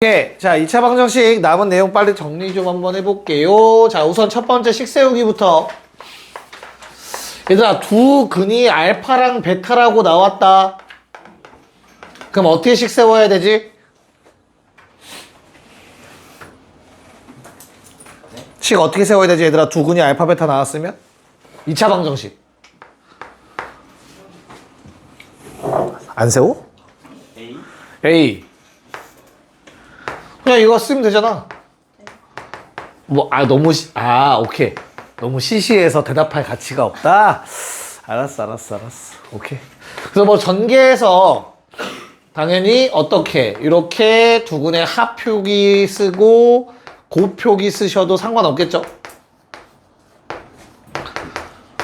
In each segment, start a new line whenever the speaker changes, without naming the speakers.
오케이. 자, 2차 방정식 남은 내용 빨리 정리 좀 한번 해볼게요. 자, 우선 첫 번째 식 세우기부터. 얘들아, 두 근이 알파랑 베타라고 나왔다. 그럼 어떻게 식 세워야 되지? 식 어떻게 세워야 되지, 얘들아? 두 근이 알파, 베타 나왔으면? 2차 방정식. 안 세워? A. 그냥 이거 쓰면 되잖아. 오케이. 너무 시시해서 대답할 가치가 없다? 알았어. 오케이. 그래서 뭐 전개해서 당연히 어떻게, 이렇게 두 근의 합표기 쓰고 곱표기 쓰셔도 상관없겠죠?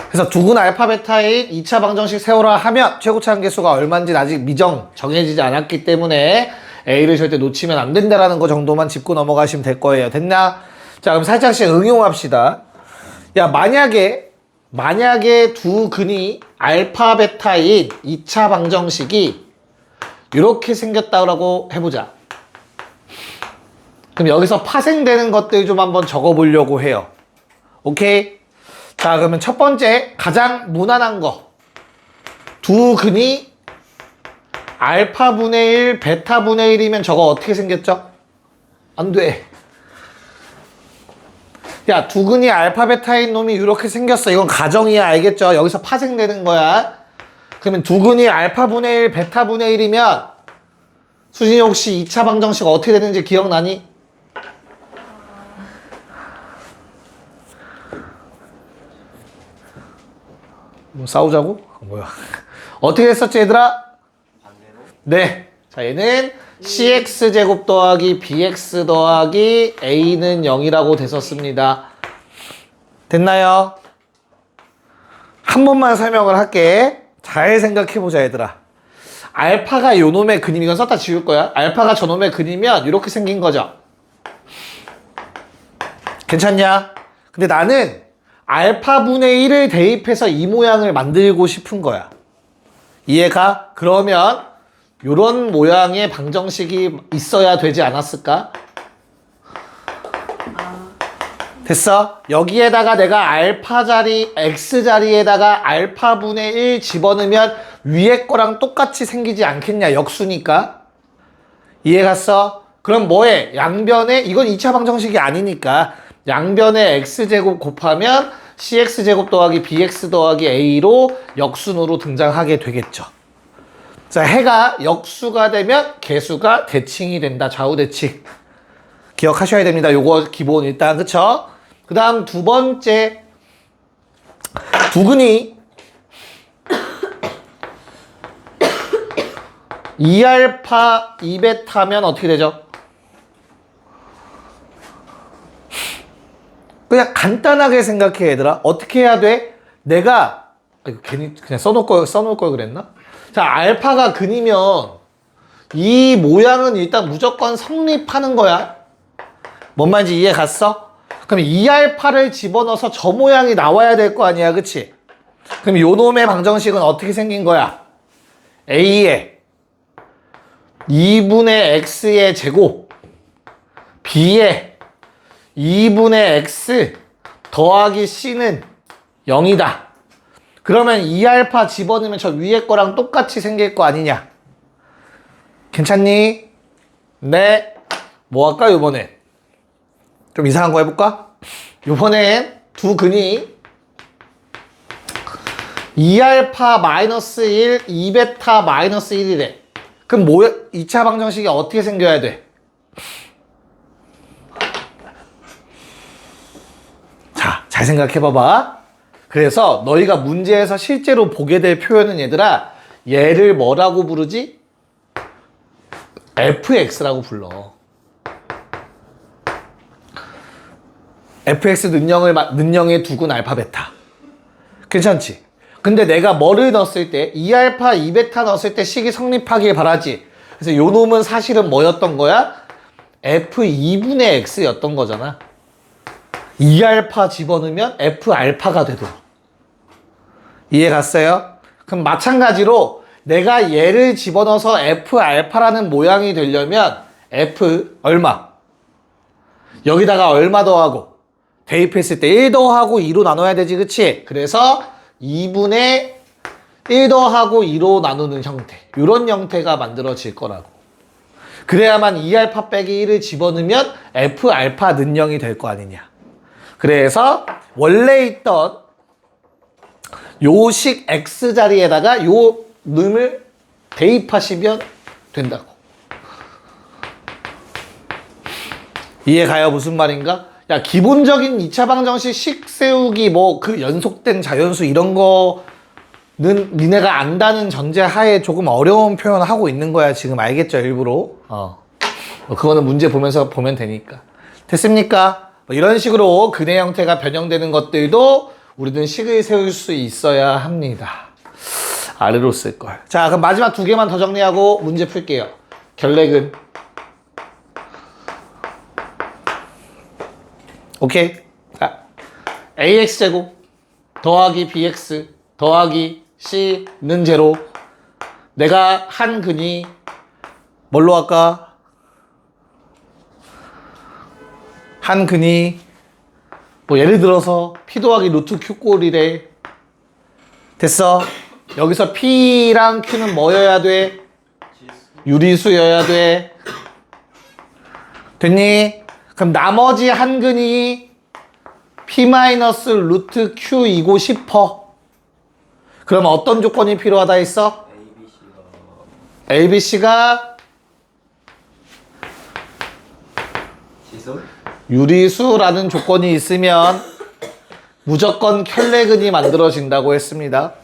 그래서 두 근 알파, 베타인 2차 방정식 세우라 하면 최고차 한계수가 얼마인지 아직 정해지지 않았기 때문에 A를 절대 놓치면 안 된다라는 거 정도만 짚고 넘어가시면 될 거예요. 됐나? 자, 그럼 살짝씩 응용합시다. 야, 만약에 두 근이 알파, 베타인 2차 방정식이 이렇게 생겼다고 해보자. 그럼 여기서 파생되는 것들 좀 한번 적어보려고 해요. 오케이? 자, 그러면 첫 번째 가장 무난한 거. 두 근이 알파분의 1, 베타분의 1이면 저거 어떻게 생겼죠? 안 돼. 야, 두 근이 알파, 베타인 놈이 이렇게 생겼어. 이건 가정이야. 알겠죠? 여기서 파생되는 거야. 그러면 두 근이 알파분의 1, 베타분의 1이면 수진이 혹시 2차 방정식 어떻게 되는지 기억나니? 뭐 싸우자고? 뭐야? 어떻게 했었지, 얘들아? 네. 자, 얘는 cx제곱 더하기 bx 더하기 a는 0이라고 됐었습니다. 됐나요? 한 번만 설명을 할게. 잘 생각해보자, 얘들아. 알파가 요 놈의 근임, 이건 썼다 지울 거야. 알파가 저 놈의 근이면 이렇게 생긴 거죠. 괜찮냐? 근데 나는 알파분의 1을 대입해서 이 모양을 만들고 싶은 거야. 이해가? 그러면 요런 모양의 방정식이 있어야 되지 않았을까? 됐어? 여기에다가 내가 알파 자리, x 자리에다가 알파분의 1 집어넣으면 위에 거랑 똑같이 생기지 않겠냐? 역수니까. 이해 갔어? 그럼 뭐해? 양변에, 이건 2차 방정식이 아니니까 양변에 x제곱 곱하면 cx제곱 더하기 bx 더하기 a로 역순으로 등장하게 되겠죠. 자, 해가 역수가 되면 개수가 대칭이 된다. 좌우 대칭. 기억하셔야 됩니다. 요거 기본 일단, 그쵸? 그 다음 두 번째. 두 근이 2알파 2베타면 어떻게 되죠? 그냥 간단하게 생각해, 얘들아. 어떻게 해야 돼? 내가 괜히 그냥 써놓을 걸 그랬나? 자, 알파가 근이면 이 모양은 일단 무조건 성립하는 거야. 뭔 말인지 이해 갔어? 그럼 2알파를 집어넣어서 저 모양이 나와야 될 거 아니야, 그치? 그럼 요 놈의 방정식은 어떻게 생긴 거야? A에 2분의 X의 제곱 B에 2분의 X 더하기 C는 0이다. 그러면 2알파 집어넣으면 저 위에 거랑 똑같이 생길 거 아니냐? 괜찮니? 네. 뭐 할까, 요번엔? 좀 이상한 거 해볼까? 요번엔 두 근이 2알파 마이너스 1, 2베타 마이너스 1이래. 그럼 2차 방정식이 어떻게 생겨야 돼? 자, 잘 생각해봐봐. 그래서 너희가 문제에서 실제로 보게 될 표현은, 얘들아, 얘를 뭐라고 부르지? fx라고 불러. fx 능령의 두 근 알파 베타. 괜찮지? 근데 내가 뭐를 넣었을 때 2알파 2베타 넣었을 때 식이 성립하길 바라지. 그래서 요 놈은 사실은 뭐였던 거야? f2분의 x였던 거잖아. 2알파 집어넣으면 f알파가 되도록. 이해 갔어요? 그럼 마찬가지로 내가 얘를 집어넣어서 f알파라는 모양이 되려면 F 얼마? 여기다가 얼마 더하고 대입했을 때 1 더하고 2로 나눠야 되지, 그치? 그래서 2분의 1 더하고 2로 나누는 형태, 이런 형태가 만들어질 거라고. 그래야만 2알파 빼기 1을 집어넣으면 F알파 는 0이 될 거 아니냐. 그래서 원래 있던 요식 X자리에다가 요 놈을 대입하시면 된다고. 이해가요? 무슨 말인가? 야, 기본적인 2차 방정식 식 세우기 뭐 그 연속된 자연수 이런 거는 니네가 안다는 전제 하에 조금 어려운 표현을 하고 있는 거야. 지금 알겠죠? 일부러. 그거는 문제 보면서 보면 되니까. 됐습니까? 뭐 이런 식으로 근의 형태가 변형되는 것들도 우리는 식을 세울 수 있어야 합니다. 아래로 쓸걸. 자, 그럼 마지막 2개만 더 정리하고 문제 풀게요. 결례근. 오케이. 자, ax제곱 더하기 bx 더하기 c는 제로. 내가 한 근이 뭘로 할까? 한 근이 뭐 예를 들어서 p 더하기 루트 q 꼴이래. 됐어. 여기서 p랑 q는 뭐여야 돼? 유리수여야 돼. 됐니? 그럼 나머지 한 근이 p 마이너스 루트 q이고 싶어. 그럼 어떤 조건이 필요하다 했어? ABC가 유리수라는 조건이 있으면 무조건 켤레근이 만들어진다고 했습니다.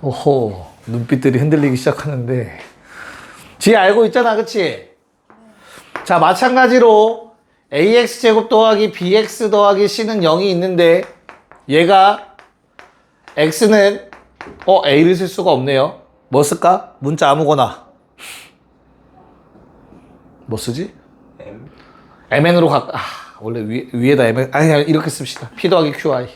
오호, 눈빛들이 흔들리기 시작하는데 지혜 알고 있잖아, 그치? 자, 마찬가지로 ax제곱 더하기 bx 더하기 c는 0이 있는데 얘가 x는 a를 쓸 수가 없네요. 뭐 쓸까? 문자 아무거나. 뭐 쓰지? mn으로 갈까? 원래 위에다 mn. 아니, 이렇게 씁시다. p 더하기 qi.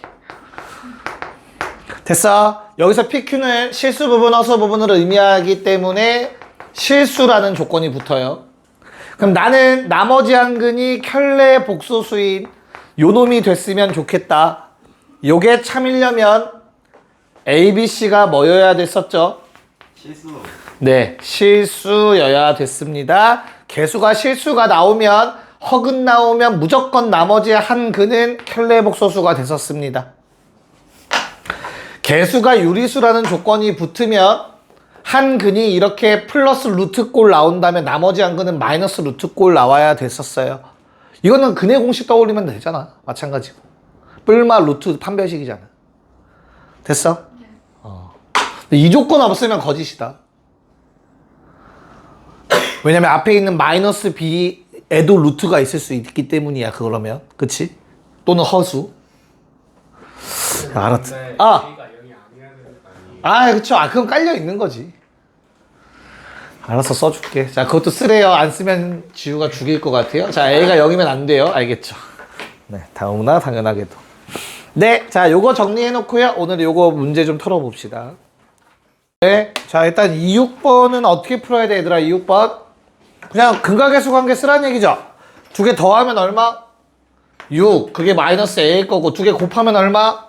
됐어. 여기서 pq는 실수 부분, 허수 부분을 의미하기 때문에 실수라는 조건이 붙어요. 그럼 나는 나머지 한 근이 켤레 복소수인 요 놈이 됐으면 좋겠다. 요게 참이려면 ABC가 뭐여야 됐었죠?
실수.
네, 실수여야 됐습니다. 개수가 실수가 나오면, 허근 나오면 무조건 나머지 한 근은 켤레 복소수가 됐었습니다. 개수가 유리수라는 조건이 붙으면 한 근이 이렇게 플러스 루트 꼴 나온다면 나머지 한 근은 마이너스 루트 꼴 나와야 됐었어요. 이거는 근의 공식 떠올리면 되잖아. 마찬가지고. 뿔마 루트 판별식이잖아. 됐어? 근데 이 조건 없으면 거짓이다. 왜냐면 앞에 있는 마이너스 b에도 루트가 있을 수 있기 때문이야. 그러면. 그치? 또는 허수. 알았지? 그쵸. 그건 깔려 있는 거지. 알아서 써줄게. 자, 그것도 쓰래요. 안 쓰면 지우가 죽일 것 같아요. 자, A가 0이면 안 돼요. 알겠죠? 네, 다음나 당연하게도. 네, 자, 요거 정리해 놓고요. 오늘 요거 문제 좀 털어봅시다. 네, 자, 일단 2, 6번은 어떻게 풀어야 돼, 얘들아? 2, 6번. 그냥 근각계수 관계 쓰란 얘기죠. 2개 더하면 얼마? 6. 그게 마이너스 A일 거고, 2개 곱하면 얼마?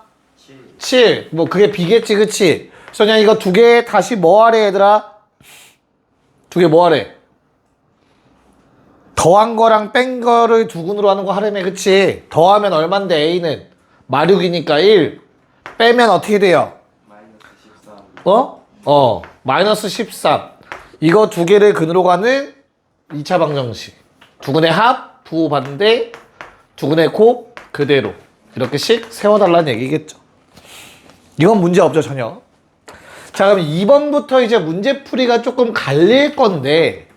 7. 뭐, 그게 B겠지, 그치? 그래서 그냥 이거 2개 다시 뭐 하래, 얘들아? 2개 뭐 하래? 더한 거랑 뺀 거를 두 근으로 하는 거 하려면, 그치? 더하면 얼만데, A는? 마륙이니까 1. 빼면 어떻게 돼요? 마이너스 13. 이거 2개를 근으로 가는 2차 방정식. 2근의 합, 부호 반대, 2근의 곱, 그대로. 이렇게씩 세워달라는 얘기겠죠. 이건 문제 없죠, 전혀. 자, 그럼 2번부터 이제 문제풀이가 조금 갈릴 건데,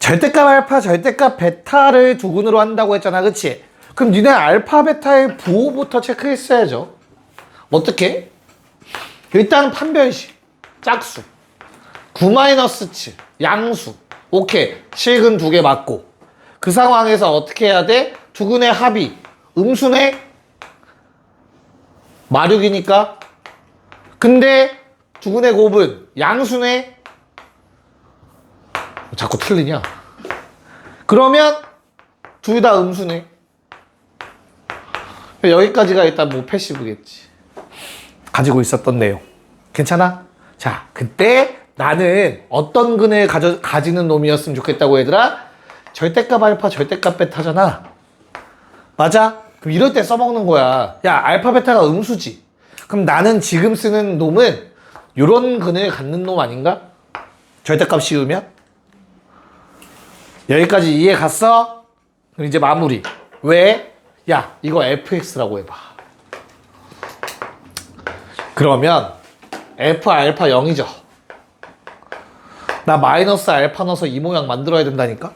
절대값 알파, 절대값 베타를 2근으로 한다고 했잖아, 그치? 그럼 니네 알파, 베타의 부호부터 체크했어야죠. 어떻게? 일단 판별식, 짝수, 9-7, 양수. 오케이, 실근 2개 맞고. 그 상황에서 어떻게 해야 돼? 2근의 합이 음수네? 마륙이니까. 근데 2근의 곱은 양수네? 자꾸 틀리냐? 그러면 둘 다 음수네. 여기까지가 일단 뭐 패시브겠지. 가지고 있었던 내용. 괜찮아? 자, 그때 나는 어떤 근을 가지는 놈이었으면 좋겠다고 얘들아? 절대값 알파, 절대값 베타잖아. 맞아? 그럼 이럴 때 써먹는 거야. 야, 알파, 베타가 음수지. 그럼 나는 지금 쓰는 놈은 요런 근을 갖는 놈 아닌가? 절대값 씌우면? 여기까지 이해 갔어? 그럼 이제 마무리. 왜? 야, 이거 fx라고 해봐. 그러면 f 알파 0이죠. 나 마이너스 알파 넣어서 이 모양 만들어야 된다니까?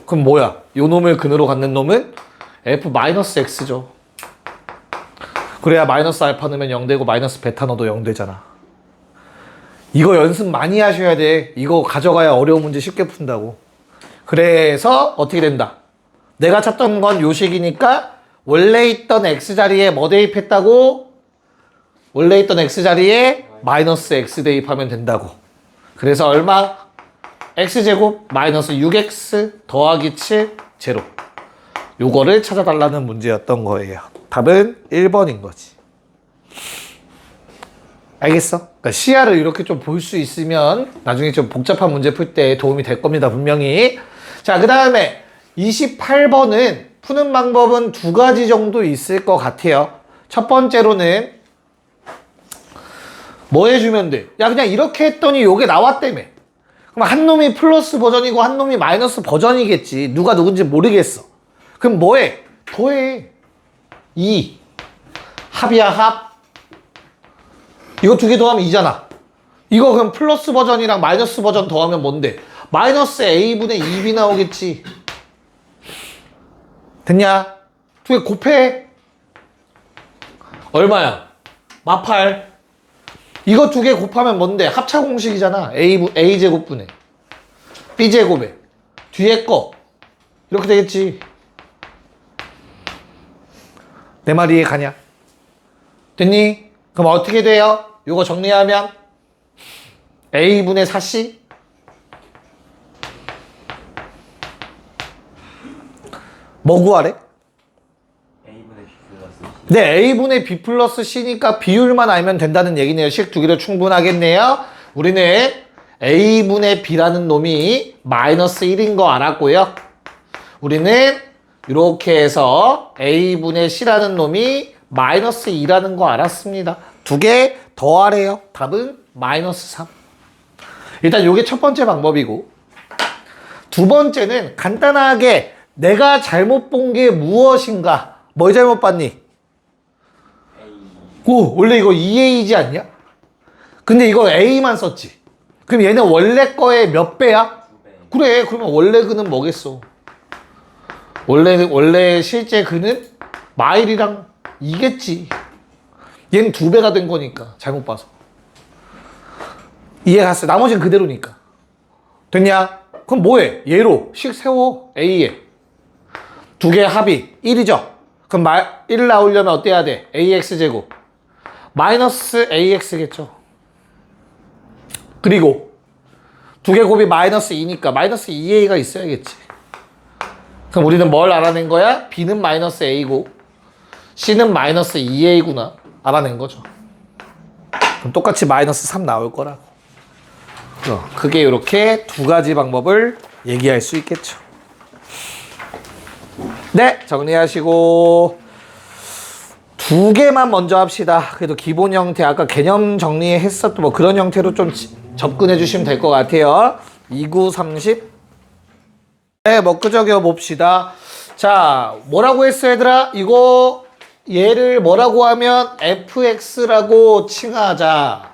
그럼 뭐야? 요 놈을 근으로 갖는 놈은 f 마이너스 x죠. 그래야 마이너스 알파 넣으면 0 되고 마이너스 베타 넣어도 0 되잖아. 이거 연습 많이 하셔야 돼. 이거 가져가야 어려운 문제 쉽게 푼다고. 그래서 어떻게 된다? 내가 찾던 건 요 식이니까 원래 있던 x자리에 뭐 대입했다고? 원래 있던 x자리에 마이너스 x 대입하면 된다고. 그래서 얼마? x제곱 마이너스 6x 더하기 7 제로. 요거를 찾아달라는 문제였던 거예요. 답은 1번인 거지. 알겠어? 그러니까 시야를 이렇게 좀 볼 수 있으면 나중에 좀 복잡한 문제 풀 때 도움이 될 겁니다, 분명히. 자, 그 다음에 28번은 푸는 방법은 두 가지 정도 있을 것 같아요. 첫 번째로는 뭐 해주면 돼? 야, 그냥 이렇게 했더니 요게 나왔다며. 그럼 한 놈이 플러스 버전이고 한 놈이 마이너스 버전이겠지. 누가 누군지 모르겠어. 그럼 뭐해? 더해. 2. 합이야, 합. 이거 두 개 더하면 2잖아. 이거 그럼 플러스 버전이랑 마이너스 버전 더하면 뭔데? 마이너스 a분의 2b 나오겠지. 됐냐? 두 개 곱해. 얼마야? 마팔. 이거 두 개 곱하면 뭔데? 합차 공식이잖아. a제곱분의 b제곱에 뒤에 거 이렇게 되겠지. 내 말 이해 가냐? 됐니? 그럼 어떻게 돼요? 이거 정리하면 a분의 4c 뭐 구하래?
A분의 B 플러스 C.
네, a분의 b 플러스 c니까 비율만 알면 된다는 얘기네요. 식 두 개로 충분하겠네요. 우리는 a분의 b라는 놈이 마이너스 1인 거 알았고요. 우리는 이렇게 해서 a분의 c라는 놈이 마이너스 2라는 거 알았습니다. 두 개 더하래요. 답은 마이너스 3. 일단 이게 첫 번째 방법이고, 두 번째는 간단하게 내가 잘못 본 게 무엇인가. 뭘 잘못 봤니?
A
오, 원래 이거 2a이지 않냐? 근데 이거 a만 썼지. 그럼 얘는 원래 거의 몇 배야?
2배.
그래, 그러면 원래 근은 뭐겠어? 원래 실제 근은 마일이랑 2겠지. 얘는 2배가 된 거니까 잘못 봐서. 이해 갔어? 나머지는 그대로니까. 됐냐? 그럼 뭐해? 얘로 식 세워. a에 두 개 합이 1이죠. 그럼 1 나오려면 어때야 돼? ax제곱 마이너스 ax겠죠. 그리고 두 개 곱이 마이너스 2니까 마이너스 2a가 있어야겠지. 그럼 우리는 뭘 알아낸 거야? b는 마이너스 a고 c는 마이너스 2a구나 알아낸 거죠. 그럼 똑같이 마이너스 3 나올 거라고. 그게 이렇게 두 가지 방법을 얘기할 수 있겠죠. 네, 정리하시고 두 개만 먼저 합시다. 그래도 기본 형태 아까 개념 정리했었던 뭐 그런 형태로 좀 접근해 주시면 될 것 같아요. 29, 30. 네, 뭐 끄적여 봅시다. 자, 뭐라고 했어 얘들아? 이거 얘를 뭐라고 하면 fx라고 칭하자.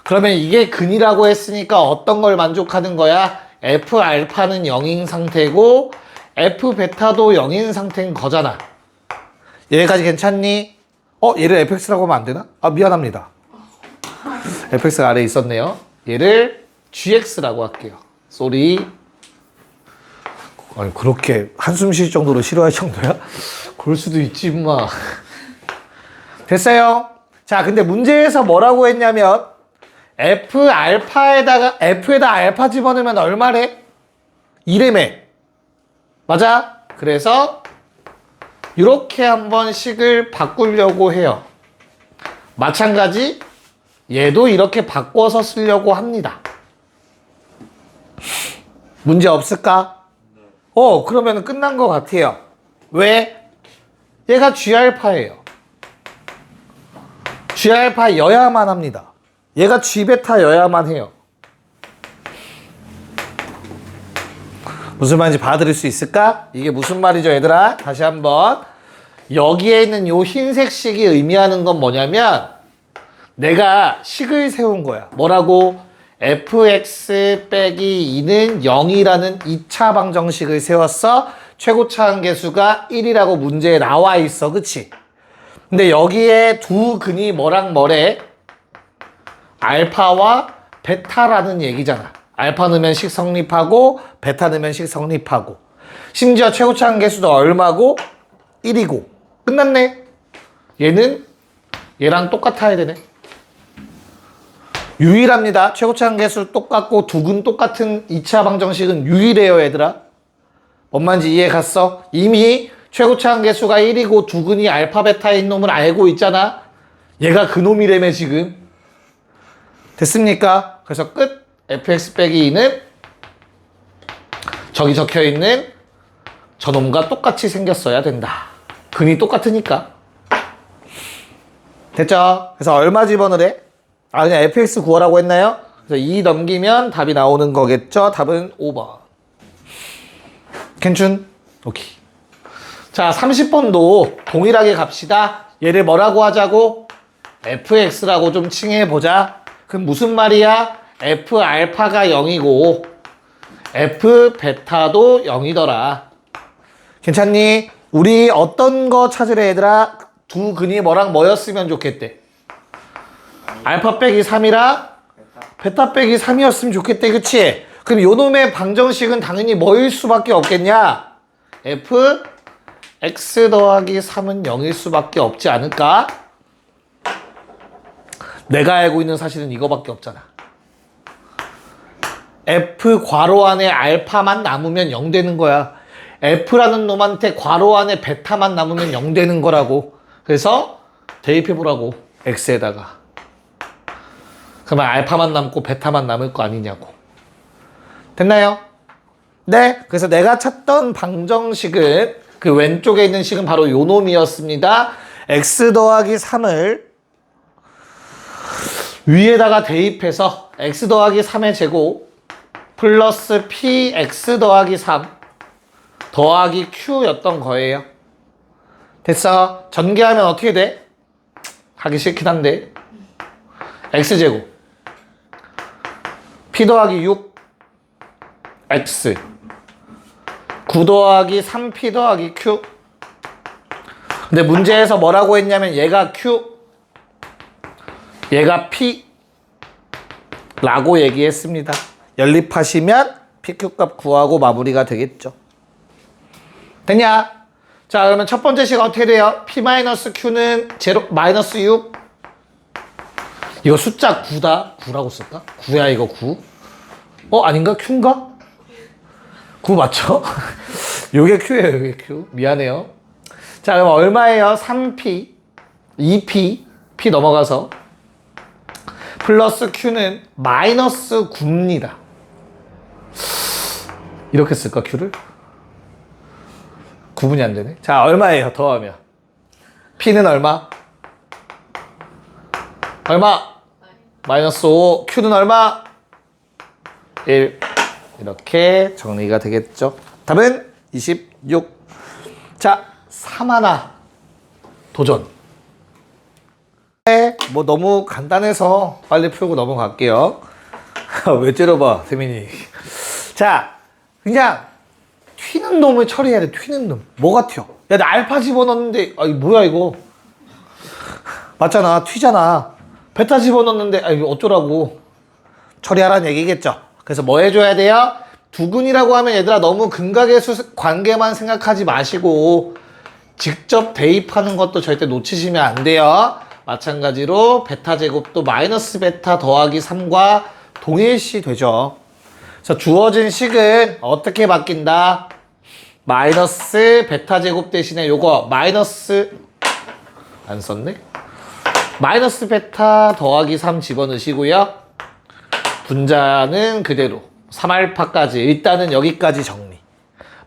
그러면 이게 근이라고 했으니까 어떤 걸 만족하는 거야? f 알파는 0인 상태고 f 베타도 0인 상태인 거잖아. 얘까지 괜찮니? 얘를 fx라고 하면 안 되나? 아, 미안합니다. fx가 아래에 있었네요. 얘를 gx라고 할게요. 쏘리. 아니, 그렇게 한숨 쉴 정도로 싫어할 정도야? 그럴 수도 있지, 임마. 됐어요? 자, 근데 문제에서 뭐라고 했냐면 f에다 알파 집어넣으면 얼마래? 이래매. 맞아? 그래서 이렇게 한번 식을 바꾸려고 해요. 마찬가지 얘도 이렇게 바꿔서 쓰려고 합니다. 문제 없을까? 그러면 끝난 것 같아요. 왜? 얘가 G알파예요. G알파여야만 합니다. 얘가 G베타여야만 해요. 무슨 말인지 받아들일 수 있을까? 이게 무슨 말이죠, 얘들아? 다시 한번. 여기에 있는 요 흰색 식이 의미하는 건 뭐냐면 내가 식을 세운 거야. 뭐라고? fx 빼기 2는 0이라는 2차 방정식을 세웠어. 최고차 한계수가 1이라고 문제에 나와 있어. 그치? 근데 여기에 두 근이 뭐랑 뭐래? 알파와 베타라는 얘기잖아. 알파 넣으면 식 성립하고 베타 넣으면 식 성립하고 심지어 최고차 한계수도 얼마고? 1이고 끝났네. 얘는 얘랑 똑같아야 되네. 유일합니다. 최고차 한계수 똑같고 두 근 똑같은 2차 방정식은 유일해요, 얘들아. 뭔 말인지 이해 갔어? 이미 최고차 한계수가 1이고 두 근이 알파 베타인 놈을 알고 있잖아. 얘가 그 놈이라며 지금. 됐습니까? 그래서 끝. fx 빼기 2는 저기 적혀있는 저놈과 똑같이 생겼어야 된다. 근이 똑같으니까. 됐죠? 그래서 얼마 집어넣으래? 그냥 fx 구하라고 했나요? 그래서 2 넘기면 답이 나오는 거겠죠? 답은 5번. 괜춘? 오케이. 자, 30번도 동일하게 갑시다. 얘를 뭐라고 하자고? fx라고 좀 칭해보자. 그럼 무슨 말이야? f 알파가 0이고 f 베타도 0이더라. 괜찮니? 우리 어떤 거 찾으래, 얘들아? 두 근이 뭐랑 뭐였으면 좋겠대? 알파 빼기 3이라 베타 빼기 3이었으면 좋겠대. 그치? 그럼 요 놈의 방정식은 당연히 뭐일 수밖에 없겠냐? f x 더하기 3은 0일 수밖에 없지 않을까? 내가 알고 있는 사실은 이거밖에 없잖아. f 괄호 안에 알파만 남으면 0 되는 거야. f라는 놈한테 괄호 안에 베타만 남으면 0 되는 거라고. 그래서 대입해보라고, x에다가. 그러면 알파만 남고 베타만 남을 거 아니냐고. 됐나요? 네. 그래서 내가 찾던 방정식은 그 왼쪽에 있는 식은 바로 요 놈이었습니다. x 더하기 3을 위에다가 대입해서 x 더하기 3의 제곱 플러스 px 더하기 3 더하기 q였던 거예요. 됐어? 전개하면 어떻게 돼? 하기 싫긴 한데 x제곱 p 더하기 6 x 9 더하기 3p 더하기 q. 근데 문제에서 뭐라고 했냐면 얘가 q 얘가 p 라고 얘기했습니다. 연립하시면 PQ 값 구하고 마무리가 되겠죠. 됐냐? 자, 그러면 첫 번째 식 어떻게 돼요? P-Q는 제로, 마이너스 6. 이거 숫자 9다. 9라고 쓸까? 9야, 이거 9. 아닌가? Q인가? 9 맞죠? 요게 Q예요, 요게 Q. 미안해요. 자, 그럼 얼마예요? 3P, 2P, P 넘어가서. 플러스 Q는 마이너스 9입니다. 이렇게 쓸까, Q를? 구분이 안 되네. 자, 얼마예요, 더하면? P는 얼마? 얼마? 마이너스 5. Q는 얼마? 1. 이렇게 정리가 되겠죠. 답은 26. 자, 3 하나 도전. 뭐 너무 간단해서 빨리 풀고 넘어갈게요. 왜 째려봐, 세민이. 자, 그냥 튀는 놈을 처리해야 돼. 튀는 놈. 뭐가 튀어? 야, 나 알파 집어넣었는데 뭐야 이거. 맞잖아, 튀잖아. 베타 집어넣었는데 이거 어쩌라고. 처리하라는 얘기겠죠. 그래서 뭐 해줘야 돼요? 두근이라고 하면 얘들아 너무 근각의수 관계만 생각하지 마시고 직접 대입하는 것도 절대 놓치시면 안 돼요. 마찬가지로 베타 제곱도 마이너스 베타 더하기 3과 동일시 되죠. 그래서 주어진 식은 어떻게 바뀐다? 마이너스 베타 제곱 대신에 요거 마이너스 안 썼네? 마이너스 베타 더하기 3 집어넣으시고요. 분자는 그대로 3알파까지 일단은 여기까지 정리.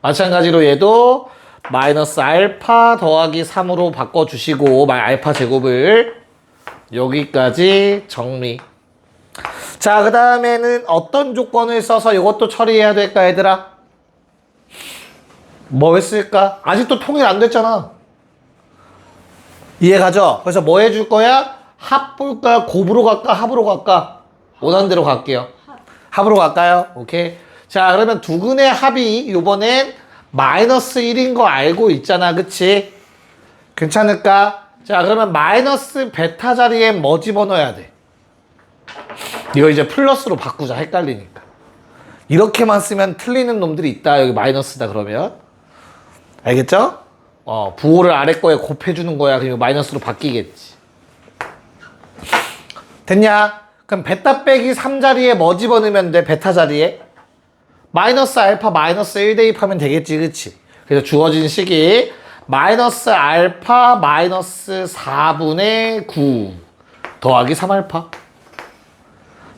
마찬가지로 얘도 마이너스 알파 더하기 3으로 바꿔주시고 알파 제곱을 여기까지 정리. 자, 그 다음에는 어떤 조건을 써서 이것도 처리해야 될까 얘들아? 뭐 했을까? 아직도 통일 안 됐잖아. 이해가죠? 그래서 뭐 해줄 거야? 합 볼까? 곱으로 갈까? 합으로 갈까? 원하는 대로 갈게요. 합으로 갈까요? 오케이. 자, 그러면 두근의 합이 요번엔 마이너스 1인 거 알고 있잖아. 그치? 괜찮을까? 자, 그러면 마이너스 베타 자리에 뭐 집어넣어야 돼? 이거 이제 플러스로 바꾸자. 헷갈리니까. 이렇게만 쓰면 틀리는 놈들이 있다. 여기 마이너스다 그러면. 알겠죠? 부호를 아래 거에 곱해주는 거야. 그리고 마이너스로 바뀌겠지. 됐냐? 그럼 베타 빼기 3 자리에 뭐 집어넣으면 돼? 베타 자리에? 마이너스 알파 마이너스 1 대입하면 되겠지. 그치? 그래서 주어진 식이 마이너스 알파 마이너스 4분의 9 더하기 3알파.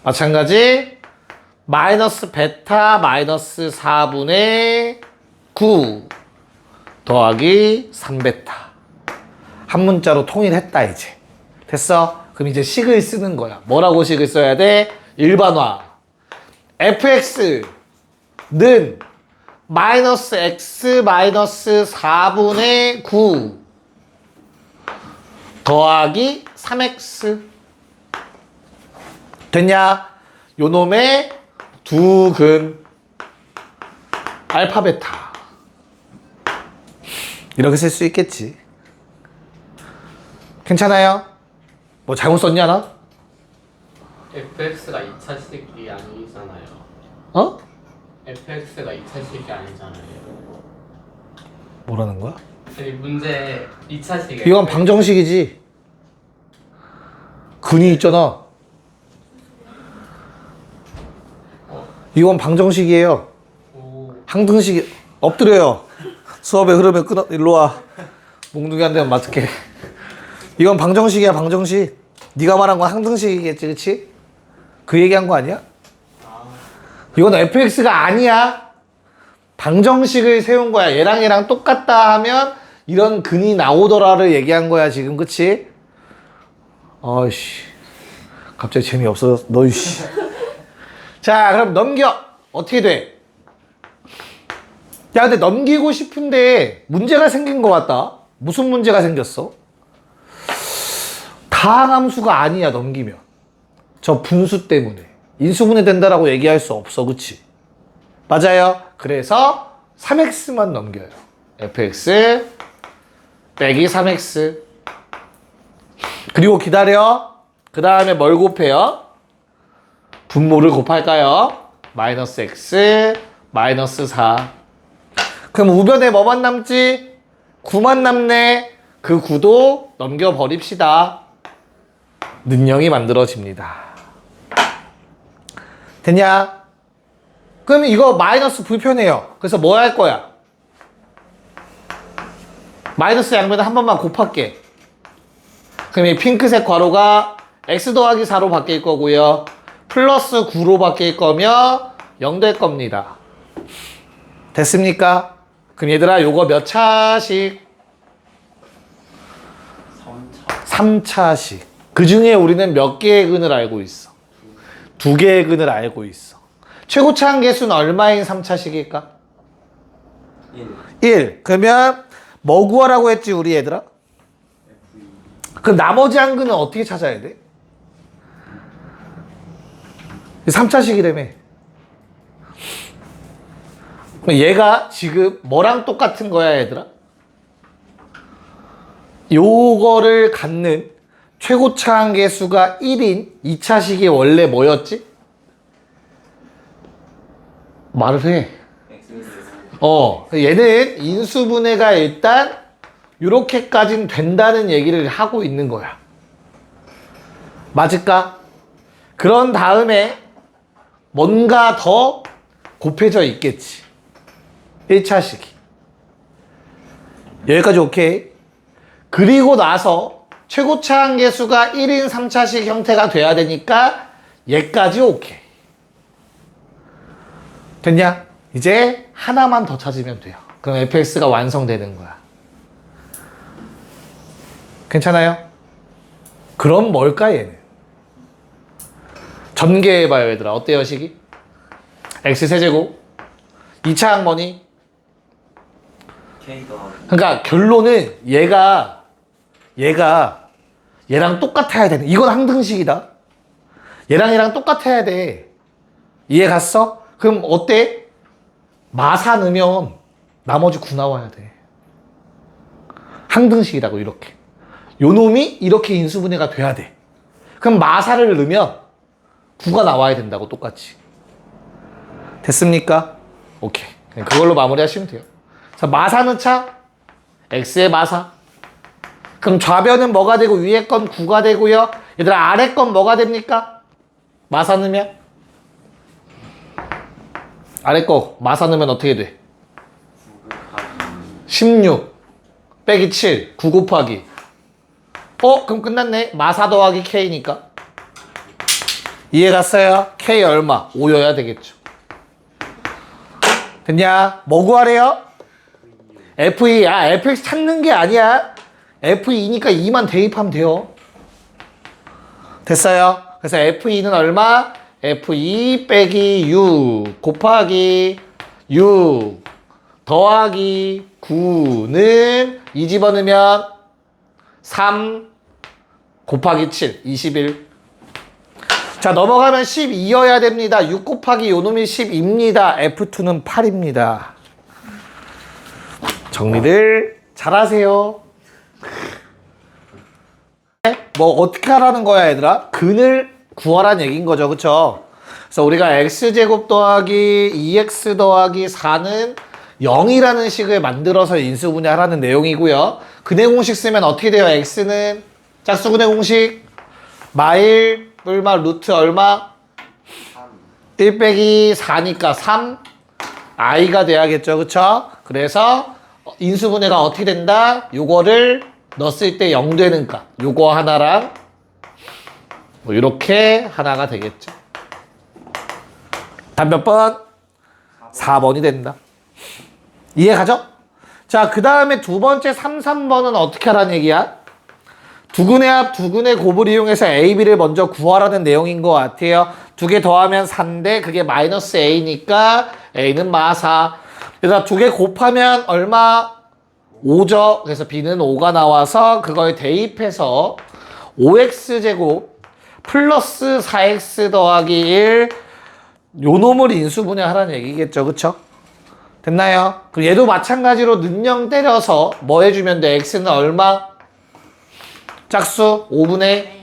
마찬가지 마이너스 베타 마이너스 4분의 9 더하기 3베타. 한 문자로 통일했다 이제. 됐어? 그럼 이제 식을 쓰는 거야. 뭐라고 식을 써야 돼? 일반화. fx는 마이너스 x 마이너스 4분의 9 더하기 3x. 됐냐? 요놈의 두근 알파 베타. 이렇게 쓸 수 있겠지. 괜찮아요? 뭐 잘못 썼냐 나?
fx가 2차식이 아니잖아요.
어?
fx가 2차식이 아니잖아요.
뭐라는 거야?
아니 문제 2차식.
이건 방정식이지. 근이 있잖아. 이건 방정식이에요. 항등식이 엎드려요. 수업의 흐름에 끊어. 일로 와. 몽둥이 한 대만 맞을게. 이건 방정식이야. 방정식. 네가 말한 건 항등식이겠지. 그치? 그 얘기한 거 아니야? 이건 fx가 아니야. 방정식을 세운 거야. 얘랑 똑같다 하면 이런 근이 나오더라를 얘기한 거야 지금. 그치? 아이씨 갑자기 재미없어졌어. 너 이씨. 자, 그럼 넘겨. 어떻게 돼? 야, 근데 넘기고 싶은데 문제가 생긴 것 같다. 무슨 문제가 생겼어? 가항함수가 아니야. 넘기면 저 분수 때문에 인수분해 된다라고 얘기할 수 없어. 그치? 맞아요. 그래서 3x만 넘겨요. fx 빼기 3x. 그리고 기다려. 그 다음에 뭘 곱해요? 분모를 곱할까요? 마이너스 x 마이너스 4. 그럼 우변에 뭐만 남지? 9만 남네. 그 9도 넘겨버립시다. 능령이 만들어집니다. 됐냐? 그럼 이거 마이너스 불편해요. 그래서 뭐 할 거야? 마이너스 양변을 한 번만 곱할게. 그럼 이 핑크색 괄호가 x 더하기 4로 바뀔 거고요. 플러스 9로 바뀔 거며 0 될 겁니다. 됐습니까? 그럼 얘들아 요거 몇 차식? 3차식. 그 중에 우리는 몇 개의 근을 알고 있어? 2개의 근을 알고 있어. 최고차항 계수는 얼마인 3차식일까? 1. 그러면 뭐 구하라고 했지 우리 얘들아? 그럼 나머지 한 근은 어떻게 찾아야 돼? 3차식이라며. 얘가 지금 뭐랑 똑같은 거야 얘들아? 요거를 갖는 최고차항 계수가 1인 2차식이 원래 뭐였지? 말을 해. 얘는 인수분해가 일단 요렇게까진 된다는 얘기를 하고 있는 거야. 맞을까? 그런 다음에 뭔가 더 곱해져 있겠지. 1차식이. 여기까지 오케이. 그리고 나서 최고차 한계수가 1인 3차식 형태가 돼야 되니까 얘까지 오케이. 됐냐? 이제 하나만 더 찾으면 돼요. 그럼 fx가 완성되는 거야. 괜찮아요? 그럼 뭘까 얘는? 전개해봐요 얘들아. 어때요 식이? x 세제곱 2차 항머니.
K 더하기
그러니까 결론은 얘랑 똑같아야 되는. 이건 항등식이다. 얘랑 똑같아야 돼. 이해 갔어? 그럼 어때? 마사 넣으면 나머지 9 나와야 돼. 항등식이라고 이렇게. 요 놈이 이렇게 인수분해가 돼야 돼. 그럼 마사를 넣으면 9가 나와야 된다고 똑같이. 됐습니까? 오케이. 그냥 그걸로 마무리하시면 돼요. 자, 마사 넣자. x의 마사. 그럼 좌변은 뭐가 되고 위에 건 9가 되고요. 얘들아 아래 건 뭐가 됩니까? 마사 넣으면? 아래 거 마사 넣으면 어떻게 돼? 16 빼기 7 9 곱하기 그럼 끝났네. 마사 더하기 K니까. 이해 갔어요? K 얼마? 5여야 되겠죠. 됐냐? 뭐 구하래요? F2. FX 찾는 게 아니야. F2니까 2만 대입하면 돼요. 됐어요? 그래서 F2는 얼마? F2 빼기 6 곱하기 6 더하기 9는 2 집어넣으면 3 곱하기 7 21. 자 넘어가면 12여야 됩니다. 6 곱하기 요놈이 10입니다. F2는 8입니다. 정리를 잘하세요. 뭐 어떻게 하라는 거야 얘들아? 근을 구하라는 얘기인 거죠. 그쵸? 그래서 우리가 x제곱 더하기 2x 더하기 4는 0이라는 식을 만들어서 인수분해하라는 내용이고요. 근의 공식 쓰면 어떻게 돼요? x는 짝수근의 공식 마일 뿔마 루트 얼마? 1 빼기 4니까 3 i가 돼야겠죠. 그쵸? 그래서 인수분해가 어떻게 된다? 요거를 넣었을 때 0 되는 값 요거 하나랑 뭐 이렇게 하나가 되겠죠. 답 몇 번? 4번이 된다. 이해 가죠? 자, 그 다음에 두 번째 3, 3번은 어떻게 하라는 얘기야? 두근의 합, 두근의 곱을 이용해서 A, B를 먼저 구하라는 내용인 것 같아요. 두 개 더하면 4인데 그게 마이너스 A니까 A는 마사. 그래서 두 개 곱하면 얼마? 5죠. 그래서 B는 5가 나와서 그걸 대입해서 5x제곱 플러스 4x 더하기 1 요놈을 인수분해 하라는 얘기겠죠. 그쵸? 됐나요? 그럼 얘도 마찬가지로 능령 때려서 뭐 해주면 돼? x는 얼마? 짝수 5분의
네,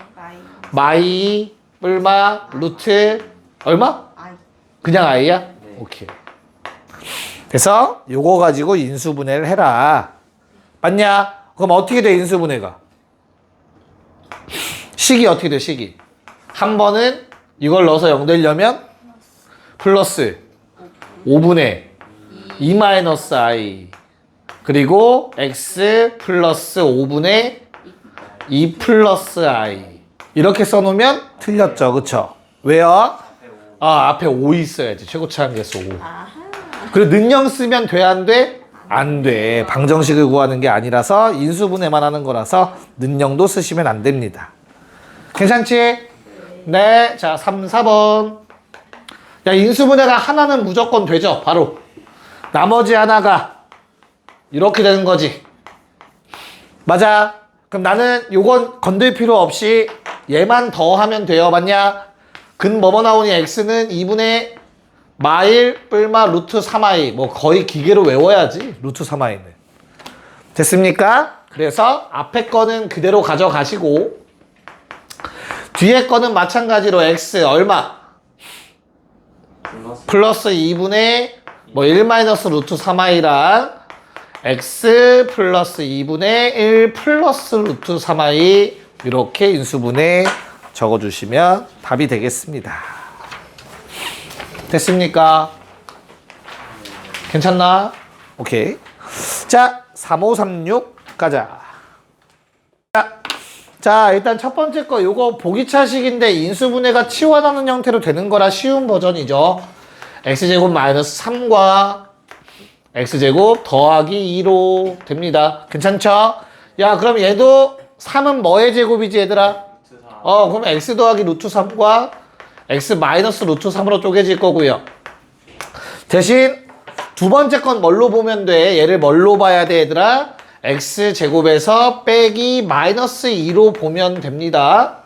마이 뿔마 루트 얼마?
아이.
그냥 i야?
네.
오케이. 그래서 요거 가지고 인수분해를 해라. 맞냐? 그럼 어떻게 돼 인수분해가? 식이 어떻게 돼 식이? 한 번은 이걸 넣어서 0 되려면 플러스 5분의 2 마이너스 i 그리고 x 플러스 5분의 2 플러스 i 이렇게 써놓으면 틀렸죠. 그쵸? 왜요? 앞에 5 있어야지. 최고차 한계수 5. 그리고 능령 쓰면 돼? 안 돼? 안 돼. 방정식을 구하는 게 아니라서 인수분해만 하는 거라서 능령도 쓰시면 안 됩니다. 괜찮지? 네. 자, 3, 4번. 야, 인수분해가 하나는 무조건 되죠. 바로. 나머지 하나가 이렇게 되는 거지. 맞아. 그럼 나는 요건 건들 필요 없이 얘만 더하면 돼요. 맞냐? 근 뭐뭐 나오니? x는 2분의 마일 뿔마 루트 3i. 뭐 거의 기계로 외워야지. 루트 3i는. 됐습니까? 그래서 앞에 거는 그대로 가져가시고 뒤에 거는 마찬가지로 x 얼마? 플러스 2분의 뭐 1 마이너스 루트 3i랑 x 플러스 2분의 1 플러스 루트 3i 이렇게 인수분해 적어주시면 답이 되겠습니다. 됐습니까? 괜찮나? 오케이. 자, 3536 가자. 자, 일단 첫 번째 거 요거 보기차식인데 인수분해가 치환하는 형태로 되는 거라 쉬운 버전이죠. x제곱 마이너스 3과 x제곱 더하기 2로 됩니다. 괜찮죠? 야, 그럼 얘도 3은 뭐의 제곱이지 얘들아? 그럼 x 더하기 루트 3과 x 마이너스 루트 3으로 쪼개질 거고요. 대신 두 번째 건 뭘로 보면 돼? 얘를 뭘로 봐야 돼 얘들아? x제곱에서 빼기 마이너스 2로 보면 됩니다.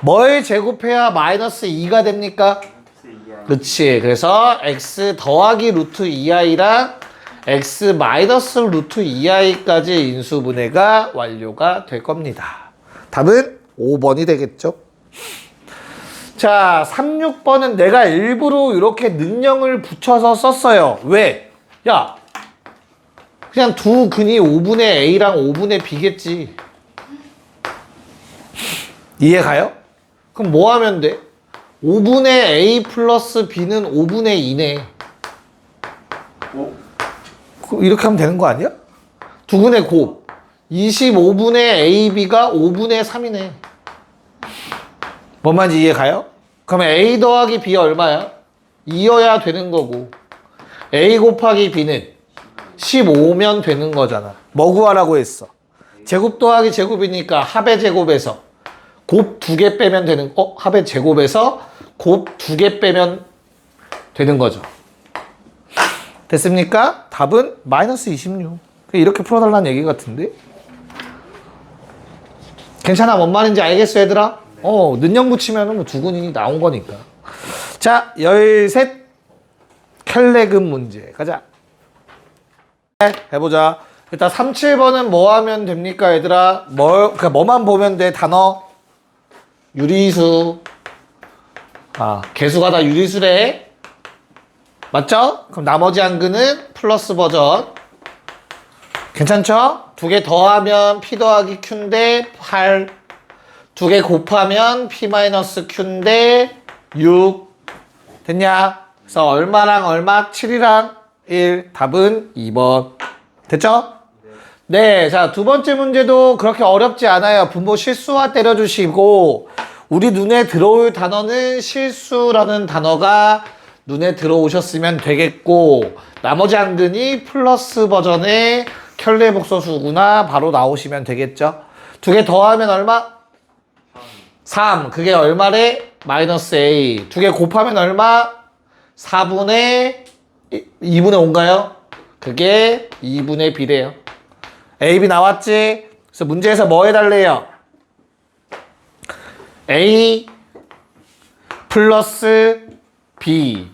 뭘 제곱해야 마이너스 2가 됩니까? 그렇지. 그래서 x 더하기 루트 2i랑 x 마이너스 루트 2i까지 인수분해가 완료가 될 겁니다. 답은 5번이 되겠죠. 자, 36번은 내가 일부러 이렇게 능령을 붙여서 썼어요. 왜? 야, 그냥 두 근이 5분의 A랑 5분의 B겠지. 이해 가요? 그럼 뭐 하면 돼? 5분의 A 플러스 B는 5분의 2네. 이렇게 하면 되는 거 아니야? 두 근의 곱. 25분의 AB가 5분의 3이네. 뭔 말인지 이해 가요? 그러면 A 더하기 B 얼마야? 2여야 되는 거고 A 곱하기 B는 15면 되는 거잖아. 뭐 구하라고 했어? 제곱 더하기 제곱이니까 합의 제곱에서 곱 2개 빼면 되는 합의 제곱에서 곱 2개 빼면 되는 거죠. 됐습니까? 답은 마이너스 26. 이렇게 풀어달라는 얘기 같은데? 괜찮아? 뭔 말인지 알겠어 얘들아? 능력 붙이면 뭐 두근이 나온 거니까. 자, 13 켈레금 문제 가자. 해보자. 일단 37번은 뭐 하면 됩니까 얘들아? 그러니까 뭐만 보면 돼? 단어 유리수. 개수가 다 유리수래. 맞죠? 그럼 나머지 한 근은 플러스 버전. 괜찮죠? 두 개 더하면 P 더하기 Q인데 8. 두 개 곱하면 P 마이너스 Q인데 6. 됐냐? 그래서 얼마랑 얼마? 7이랑 1. 답은 2번. 됐죠? 네. 자, 두 번째 문제도 그렇게 어렵지 않아요. 분모 실수화 때려주시고, 우리 눈에 들어올 단어는 실수라는 단어가 눈에 들어오셨으면 되겠고, 나머지 한 근이 플러스 버전의 켤레복소수구나 바로 나오시면 되겠죠? 두 개 더하면 얼마? 3. 그게 얼마래? 마이너스 A. 두 개 곱하면 얼마? 4분의 2분의 5인가요? 그게 2분의 B래요. A, B 나왔지? 그래서 문제에서 뭐 해달래요? A 플러스 B.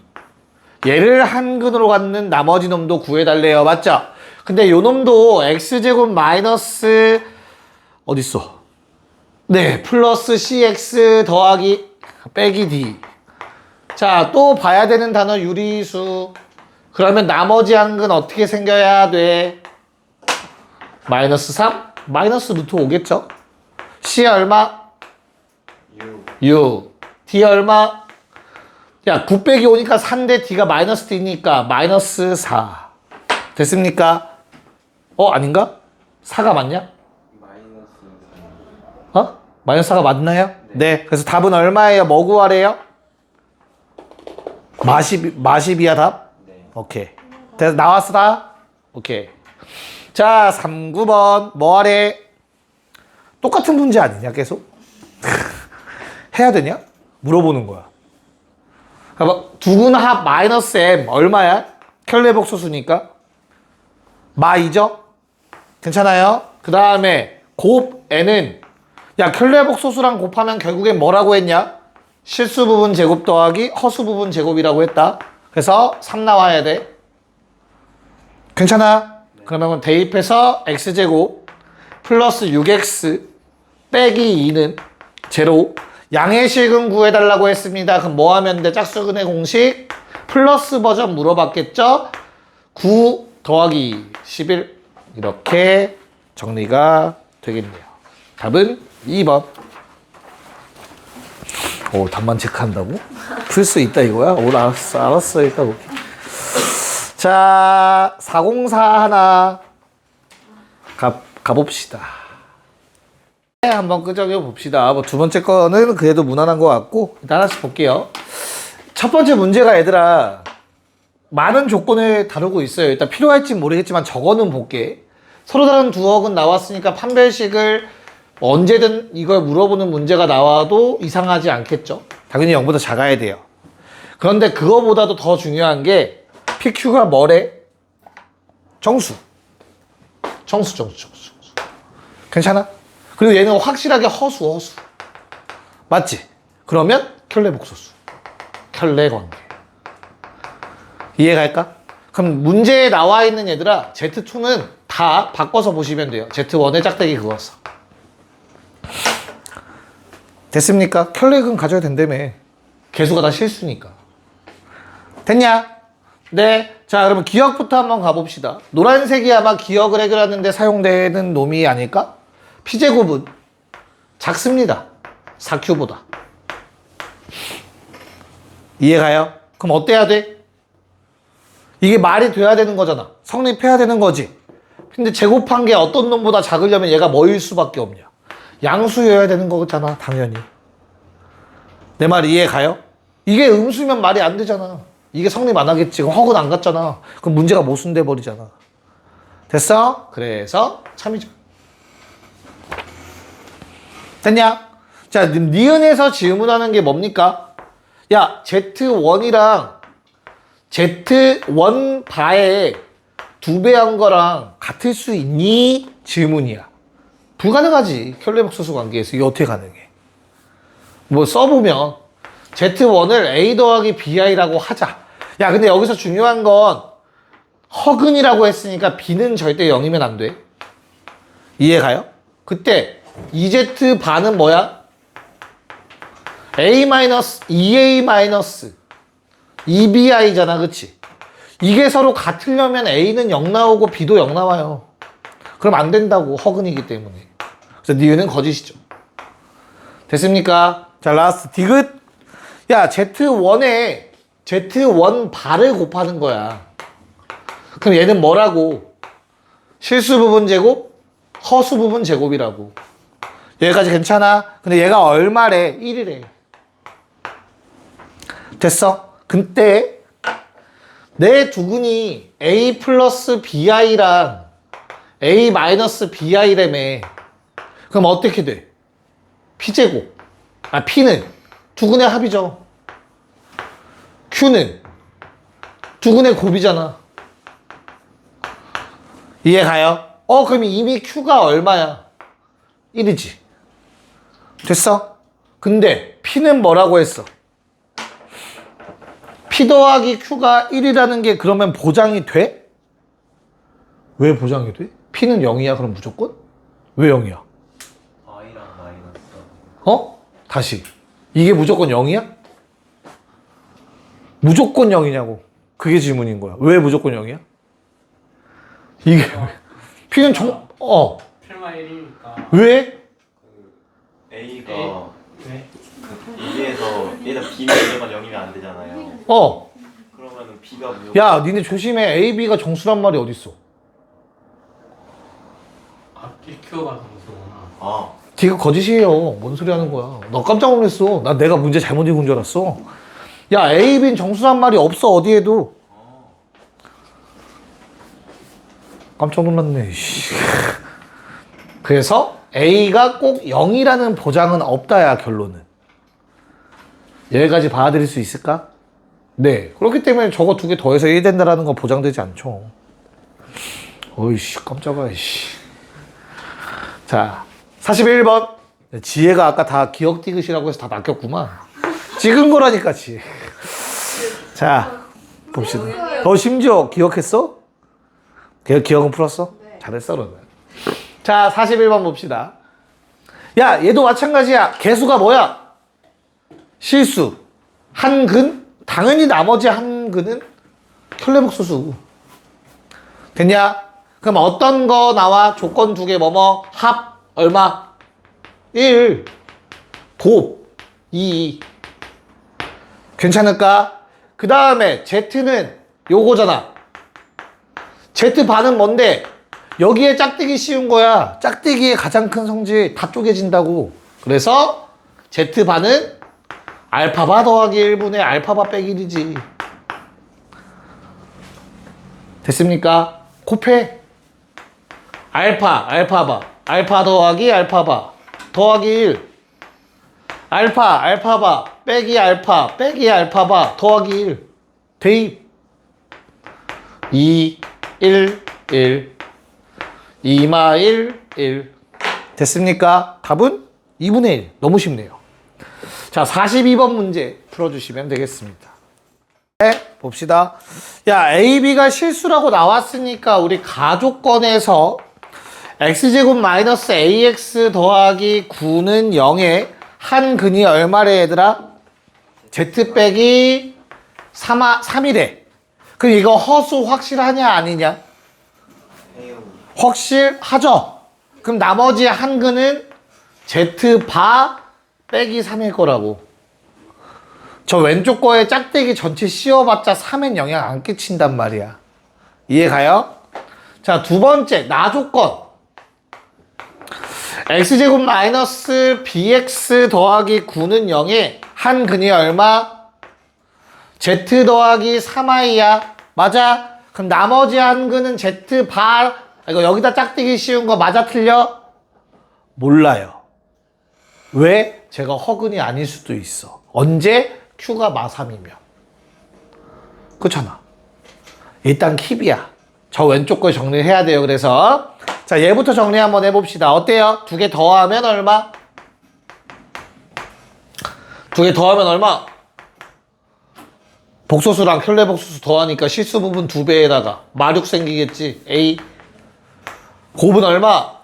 얘를 한 근으로 갖는 나머지 놈도 구해달래요. 맞죠? 근데 요 놈도 X제곱 마이너스 어딨어? 네, 플러스 CX 더하기 빼기 D. 자, 또 봐야 되는 단어 유리수. 그러면 나머지 한 근 어떻게 생겨야 돼? 마이너스 3? 마이너스 루트 5겠죠? C 얼마? 6. D 얼마? 야, 9 빼기 5니까 4인데 D가 마이너스 D니까 마이너스 4. 됐습니까? 아닌가? 4가 맞냐? 마이너스 4가 맞나요? 네. 그래서 답은 얼마예요? 뭐 구하래요? 마십이야 답?
네.
오케이. 그래서 나왔어 다? 오케이. 자, 39번 뭐 하래? 똑같은 문제 아니냐 계속? 해야 되냐? 물어보는 거야. 두근합 마이너스 M 얼마야? 켤레복소수니까 마이죠? 괜찮아요? 그 다음에 곱 N은 야, 켤레복소수랑 곱하면 결국엔 뭐라고 했냐? 실수 부분 제곱 더하기 허수 부분 제곱이라고 했다. 그래서 3 나와야 돼. 괜찮아? 네. 그러면 대입해서 x제곱 플러스 6x 빼기 2는 제로. 양의 실근 구해달라고 했습니다. 그럼 뭐 하면 돼? 짝수근의 공식 플러스 버전 물어봤겠죠? 9 더하기 11 이렇게 정리가 되겠네요. 답은 2번. 답만 체크한다고? 풀 수 있다 이거야? 알았어 일단 오케이. 자. 자, 404 하나 가봅시다. 네, 한번 끄적여 봅시다. 뭐 두 번째 거는 그래도 무난한 것 같고 일단 하나씩 볼게요. 첫 번째 문제가 얘들아 많은 조건을 다루고 있어요. 일단 필요할지 모르겠지만 적어는 볼게. 서로 다른 두억은 나왔으니까 판별식을 언제든 이걸 물어보는 문제가 나와도 이상하지 않겠죠. 당연히 0보다 작아야 돼요. 그런데 그거보다도 더 중요한 게 PQ가 뭐래? 정수. 정수. 괜찮아? 그리고 얘는 확실하게 허수. 맞지? 그러면 켤레 복소수. 켤레 관계. 이해갈까? 그럼 문제에 나와 있는 얘들아 Z2는 다 바꿔서 보시면 돼요. Z1의 짝대기 그거였어. 됐습니까? 켤레근 가져야 된다며. 개수가 다 실수니까. 됐냐? 네. 자, 그러면 기억부터 한번 가봅시다. 노란색이 아마 기억을 해결하는데 사용되는 놈이 아닐까? P제곱은 작습니다. 4Q보다. 이해가요? 그럼 어때야 돼? 이게 말이 돼야 되는 거잖아. 성립해야 되는 거지. 근데 제곱한 게 어떤 놈보다 작으려면 얘가 뭐일 수밖에 없냐? 양수여야 되는 거잖아, 당연히. 내 말 이해가요? 이게 음수면 말이 안 되잖아. 이게 성립 안 하겠지. 그럼 허근 안 갔잖아. 그럼 문제가 모순돼 버리잖아. 됐어? 그래서 참이죠. 됐냐? 자, 니은에서 질문하는 게 뭡니까? 야, Z1이랑 Z1 바에 2배한 거랑 같을 수 있니? 질문이야. 불가능하지. 켤레복소수 관계에서. 이게 어떻게 가능해? 뭐 써보면 Z1을 A 더하기 BI라고 하자. 야, 근데 여기서 중요한 건 허근이라고 했으니까 B는 절대 0이면 안 돼. 이해가요? 그때 2Z 반은 뭐야? A-2A- 2BI잖아, 그치? 이게 서로 같으려면 A는 0 나오고 B도 0 나와요. 그럼 안 된다고, 허근이기 때문에. 그래서 니은은 거짓이죠. 됐습니까? 자, 라스트 디귿. 야, Z1에 Z1 바를 곱하는 거야. 그럼 얘는 뭐라고? 실수 부분 제곱, 허수 부분 제곱이라고. 여기까지 괜찮아? 근데 얘가 얼마래? 1이래. 됐어? 근데 내 두근이 A 플러스 BI랑 A 마이너스 BI라며. 그럼 어떻게 돼? P제곱. P는 두근의 합이죠. Q는 두근의 곱이잖아. 이해가요? 그럼 이미 Q가 얼마야? 1이지. 됐어? 근데 P는 뭐라고 했어? P 더하기 Q가 1이라는 게 그러면 보장이 돼? 왜 보장이 돼? P는 0이야 그럼 무조건? 왜 0이야?
I랑 마이너스.
다시. 이게 무조건 0이야? 무조건 0이냐고. 그게 질문인 거야. 왜 무조건 0이야? 이게 P는
필마 1이니까.
왜?
A가
네.
2에서 얘는 B면 무조건 0이면 안 되잖아요. 그러면은 B가 무조건.
야, 니네 조심해. A, B가 정수란 말이 어딨어?
PQ가 정수구나.
아,
네가 거짓이에요. 뭔 소리 하는 거야. 너 깜짝 놀랐어. 나 내가 문제 잘못 읽은 줄 알았어. 야, A, B는 정수란 말이 없어, 어디에도. 깜짝 놀랐네. 씨. 그래서 A가 꼭 0이라는 보장은 없다야, 결론은. 여기까지 받아들일 수 있을까? 네. 그렇기 때문에 저거 두 개 더해서 1 된다라는 건 보장되지 않죠. 어이씨, 깜짝아, 씨. 자, 41번. 지혜가 아까 다 기억 디귿이라고 해서 다 맡겼구만. 찍은 거라니까, 지혜. 자, 봅시다. 심지어 기억했어? 기억은 풀었어?
네.
잘했어, 그러면. 자, 41번 봅시다. 야, 얘도 마찬가지야. 개수가 뭐야? 실수. 한 근? 당연히 나머지 한 근은 켤레복소수. 됐냐? 그럼 어떤 거 나와? 조건 두 개 뭐뭐? 합 얼마? 1 곱 2 괜찮을까? 그 다음에 Z는 요거잖아. Z반은 뭔데? 여기에 짝대기 씌운 거야. 짝대기의 가장 큰 성질 다 쪼개진다고. 그래서 Z반은 알파바 더하기 1분의 알파바 빼기 1이지. 됐습니까? 곱해. 알파바. 알파 더하기 알파바 더하기 1. 알파바 빼기 알파 빼기 알파바 더하기 1. 대입. 2, 1, 1. 2마 1, 1. 됐습니까? 답은 2분의 1. 너무 쉽네요. 자, 42번 문제 풀어주시면 되겠습니다. 네, 봅시다. 야, AB가 실수라고 나왔으니까 우리 가족권에서 x제곱 마이너스 ax 더하기 9는 0에 한 근이 얼마래 얘들아? z 빼기 3이래. 그럼 이거 허수 확실하냐 아니냐?
해요.
확실하죠? 그럼 나머지 한 근은 z바 빼기 3일 거라고. 저 왼쪽 거에 짝대기 전체 씌워봤자 3엔 영향 안 끼친단 말이야. 이해가요? 자, 두 번째 나 조건. x제곱 마이너스 bx 더하기 9는 0에 한 근이 얼마? z 더하기 3i야. 맞아? 그럼 나머지 한 근은 z바. 이거 여기다 짝대기 씌운 거 맞아 틀려? 몰라요. 왜? 제가 허근이 아닐 수도 있어. 언제? q가 마3이면. 그렇잖아. 일단 킵이야. 저 왼쪽 걸 정리를 해야 돼요. 그래서 자, 얘부터 정리 한번 해봅시다. 어때요? 두 개 더하면 얼마? 두 개 더하면 얼마? 복소수랑 켤레 복소수 더하니까 실수 부분 2배에다가 마륙 생기겠지. A. 곱은 얼마?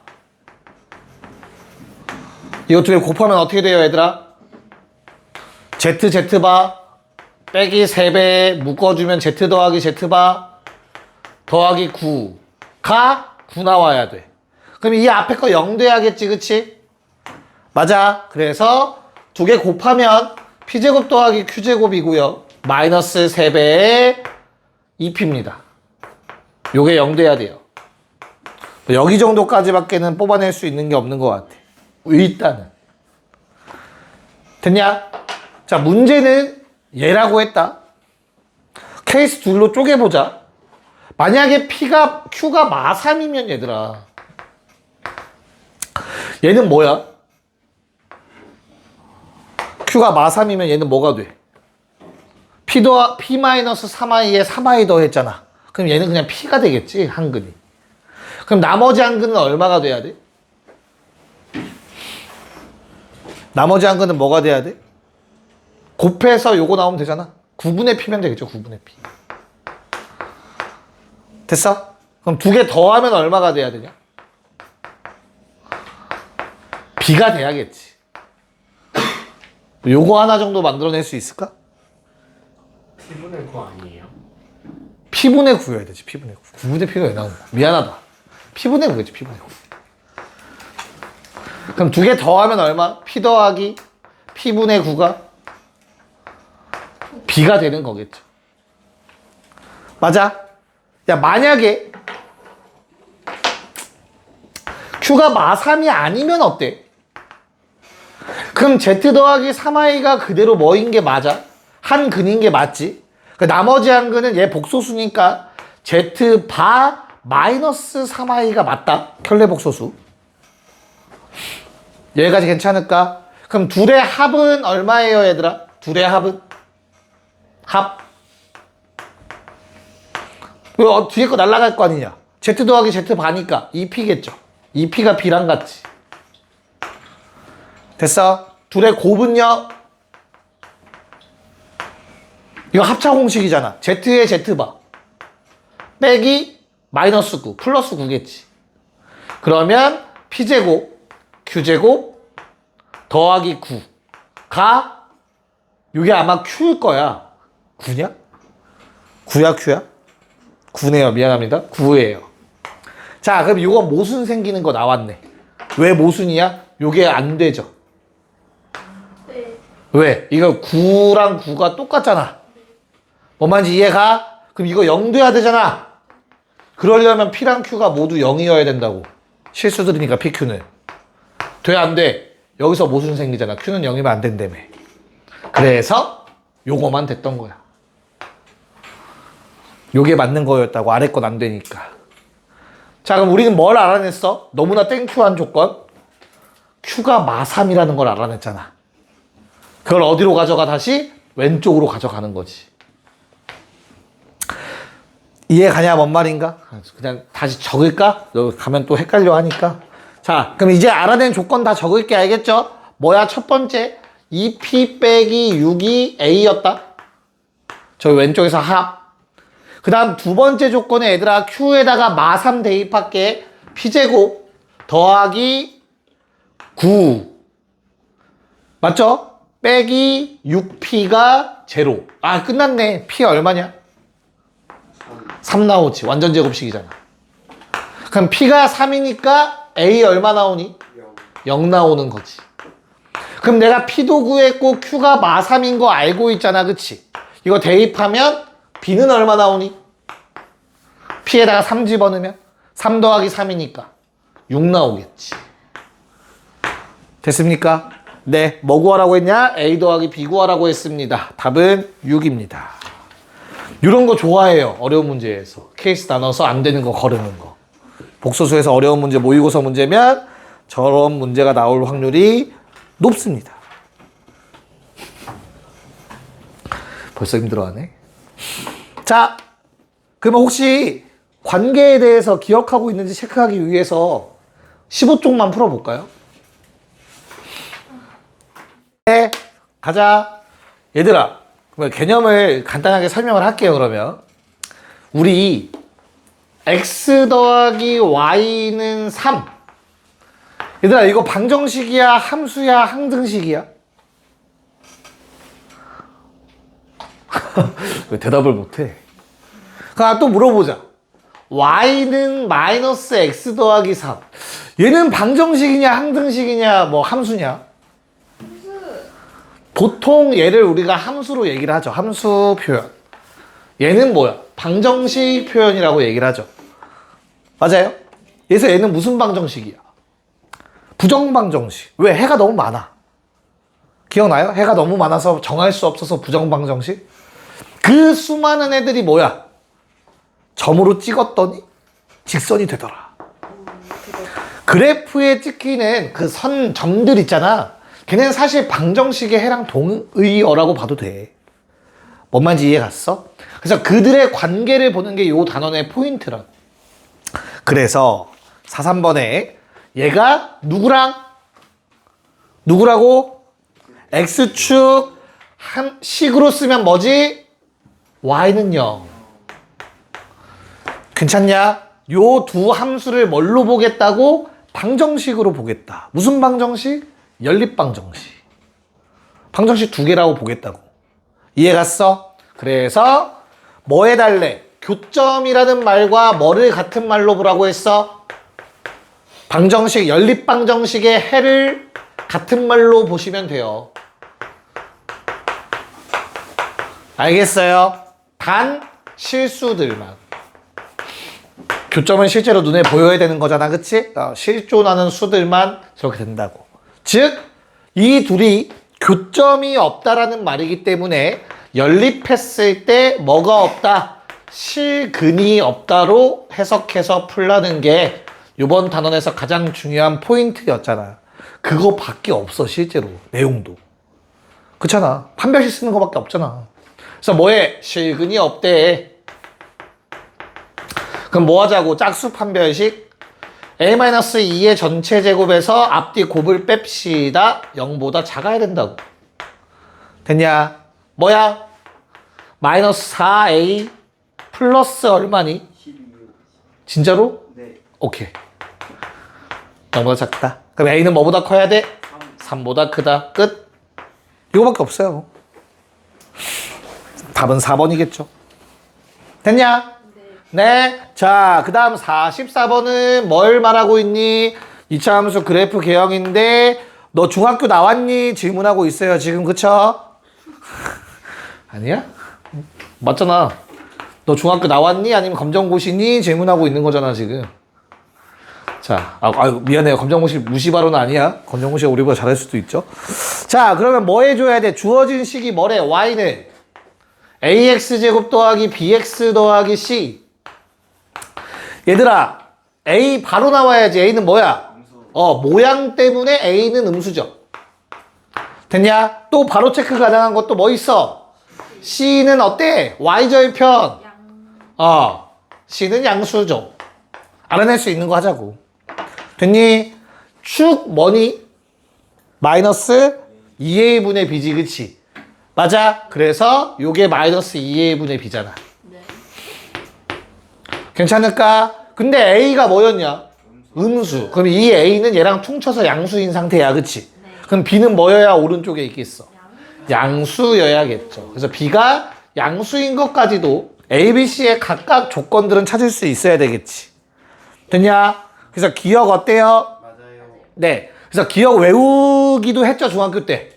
이거 두 개 곱하면 어떻게 돼요, 얘들아? z바 빼기 3배에 묶어주면 z 더하기 z바 더하기 9가 9 나와야 돼. 그럼 이 앞에 거 0 돼야겠지, 그치? 맞아. 그래서 두 개 곱하면 p제곱 더하기 q제곱이고요. 마이너스 3배에 2p입니다. 요게 0 돼야 돼요. 여기 정도까지밖에는 뽑아낼 수 있는 게 없는 것 같아. 일단은. 됐냐? 자, 문제는 얘라고 했다. 케이스 둘로 쪼개보자. 만약에 q가 마3이면 얘들아. 얘는 뭐야? q가 마3이면 얘는 뭐가 돼? p-3i에 3i 더했잖아. 그럼 얘는 그냥 p가 되겠지, 한근이. 그럼 나머지 한근은 얼마가 돼야 돼? 나머지 한근은 뭐가 돼야 돼? 곱해서 요거 나오면 되잖아. 9분의 p면 되겠죠, 9분의 p. 됐어? 그럼 두 개 더하면 얼마가 돼야 되냐? b가 돼야겠지. 요거 하나 정도 만들어낼 수 있을까?
P분의 9 아니에요?
p분의 9여야 되지, p분의 9. 9분의 p가 왜 나온 거야? 미안하다. p분의 9겠지, p분의 9. 그럼 두 개 더하면 얼마? p 더하기 p분의 9가 b가 되는 거겠죠. 맞아? 야, 만약에 q가 마3이 아니면 어때? 그럼 z 더하기 3i가 그대로 뭐인 게 맞아? 한 근인 게 맞지? 그 나머지 한 근은 얘 복소수니까 z바 마이너스 3i가 맞다. 켤레 복소수. 여기까지 괜찮을까? 그럼 둘의 합은 얼마예요, 얘들아? 둘의 합은? 합. 뒤에 거 날라갈 거 아니냐? z 더하기 z 바니까 2p겠죠. 2p가 b랑 같지. 됐어? 둘의 곱은요? 이거 합차 공식이잖아. z의 z바 빼기 마이너스 9 플러스 9겠지. 그러면 p제곱 q제곱 더하기 9가 이게 아마 q일 거야. 9냐? 9야 q야? 9네요. 미안합니다. 9예요. 자, 그럼 이거 모순 생기는 거 나왔네. 왜 모순이야? 요게 안 되죠.
네.
왜? 이거 9랑 9가 똑같잖아. 뭔 말인지 이해가? 그럼 이거 0 돼야 되잖아. 그러려면 P랑 Q가 모두 0이어야 된다고. 실수들이니까 PQ는. 돼, 안 돼? 여기서 모순 생기잖아. Q는 0이면 안 된다며. 그래서 요거만 됐던 거야. 요게 맞는 거였다고. 아래 건 안 되니까. 자, 그럼 우리는 뭘 알아냈어? 너무나 땡큐한 조건. Q가 마3이라는 걸 알아냈잖아. 그걸 어디로 가져가? 다시 왼쪽으로 가져가는 거지. 이해가냐? 뭔 말인가? 그냥 다시 적을까? 여기 가면 또 헷갈려 하니까. 자, 그럼 이제 알아낸 조건 다 적을게. 알겠죠? 뭐야? 첫 번째 2P 빼기 6이 A였다. 저기 왼쪽에서 합. 그 다음 두 번째 조건에 얘들아 Q에다가 마3 대입할게. P제곱 더하기 9 맞죠? 빼기 6P가 제로. 아, 끝났네. P 얼마냐? 3 나오지. 완전 제곱식이잖아. 그럼 P가 3이니까 A 얼마 나오니? 0 나오는 거지. 그럼 내가 P도 구했고 Q가 마3인 거 알고 있잖아. 그치? 이거 대입하면 B는 얼마 나오니? P에다가 3 집어넣으면 3 더하기 3이니까 6 나오겠지. 됐습니까? 네. 뭐 구하라고 했냐? A 더하기 B 구하라고 했습니다. 답은 6입니다. 이런 거 좋아해요. 어려운 문제에서. 케이스 나눠서 안 되는 거 거르는 거. 복소수에서 어려운 문제, 모의고사 문제면 저런 문제가 나올 확률이 높습니다. 벌써 힘들어하네. 자, 그러면 혹시 관계에 대해서 기억하고 있는지 체크하기 위해서 15쪽만 풀어볼까요? 네, 가자. 얘들아, 그러면 개념을 간단하게 설명을 할게요. 그러면 우리 x 더하기 y는 3. 얘들아, 이거 방정식이야, 함수야, 항등식이야? 왜 대답을 못해? 그럼 또 물어보자. y는 마이너스 x 더하기 3. 얘는 방정식이냐, 항등식이냐, 뭐 함수냐? 보통 얘를 우리가 함수로 얘기를 하죠. 함수 표현. 얘는 뭐야? 방정식 표현이라고 얘기를 하죠. 맞아요? 그래서 얘는 무슨 방정식이야? 부정방정식. 왜? 해가 너무 많아. 기억나요? 해가 너무 많아서 정할 수 없어서 부정방정식? 그 수많은 애들이 뭐야? 점으로 찍었더니 직선이 되더라. 그래프에 찍히는 그 선, 점들 있잖아. 걔는 사실 방정식의 해랑 동의어라고 봐도 돼. 뭔 말인지 이해 갔어? 그래서 그들의 관계를 보는 게 요 단원의 포인트라. 그래서 4~3번에 얘가 누구라고? X축 한 식으로 쓰면 뭐지? Y는 0. 괜찮냐? 요 두 함수를 뭘로 보겠다고? 방정식으로 보겠다. 무슨 방정식? 연립방정식. 방정식 두 개라고 보겠다고. 이해 갔어? 그래서 뭐 해달래? 교점이라는 말과 뭐를 같은 말로 보라고 했어? 방정식, 연립방정식의 해를 같은 말로 보시면 돼요. 알겠어요? 단 실수들만. 교점은 실제로 눈에 보여야 되는 거잖아. 그치? 실존하는 수들만 저렇게 된다고. 즉, 이 둘이 교점이 없다라는 말이기 때문에 연립했을 때 뭐가 없다? 실근이 없다로 해석해서 풀라는 게 이번 단원에서 가장 중요한 포인트였잖아. 그거밖에 없어, 실제로. 내용도. 그렇잖아. 판별식 쓰는 거밖에 없잖아. 그래서 뭐해? 실근이 없대. 그럼 뭐 하자고? 짝수 판별식. a-2의 전체 제곱에서 앞뒤 곱을 뺍시다. 0보다 작아야 된다고. 됐냐? 뭐야? 마이너스 4a 플러스 얼마니?
12요.
진짜로?
네.
오케이. 0보다 작다. 그럼 a는 뭐보다 커야 돼? 3보다 크다. 끝. 이거밖에 없어요. 답은 4번이겠죠. 됐냐? 네. 자, 그 다음 44번은 뭘 말하고 있니? 2차 함수 그래프 개형인데 너 중학교 나왔니? 질문하고 있어요. 지금 그쵸? 아니야? 맞잖아. 너 중학교 나왔니? 아니면 검정고시니? 질문하고 있는 거잖아 지금. 자, 미안해요. 검정고시 무시 발언은 아니야. 검정고시가 우리보다 잘할 수도 있죠. 자, 그러면 뭐 해줘야 돼? 주어진 식이 뭐래? y는 ax제곱 더하기 bx 더하기 c. 얘들아, a 바로 나와야지. a는 뭐야? 모양 때문에 a는 음수죠. 됐냐? 또 바로 체크 가능한 것도 뭐 있어? c는 어때? y절편. c는 양수죠. 알아낼 수 있는 거 하자고. 됐니? 축 뭐니? 마이너스 2a분의 b지, 그치? 맞아. 그래서 요게 마이너스 2a분의 b잖아.
네.
괜찮을까? 근데 a가 뭐였냐? 음수. 그럼 이 a는 얘랑 퉁쳐서 양수인 상태야, 그치?
네.
그럼 b는 뭐여야 오른쪽에 있겠어? 양수여야겠죠. 그래서 b가 양수인 것까지도 a, b, c의 각각 조건들은 찾을 수 있어야 되겠지. 됐냐? 그래서 기억 어때요?
맞아요.
네. 그래서 기억 외우기도 했죠, 중학교 때.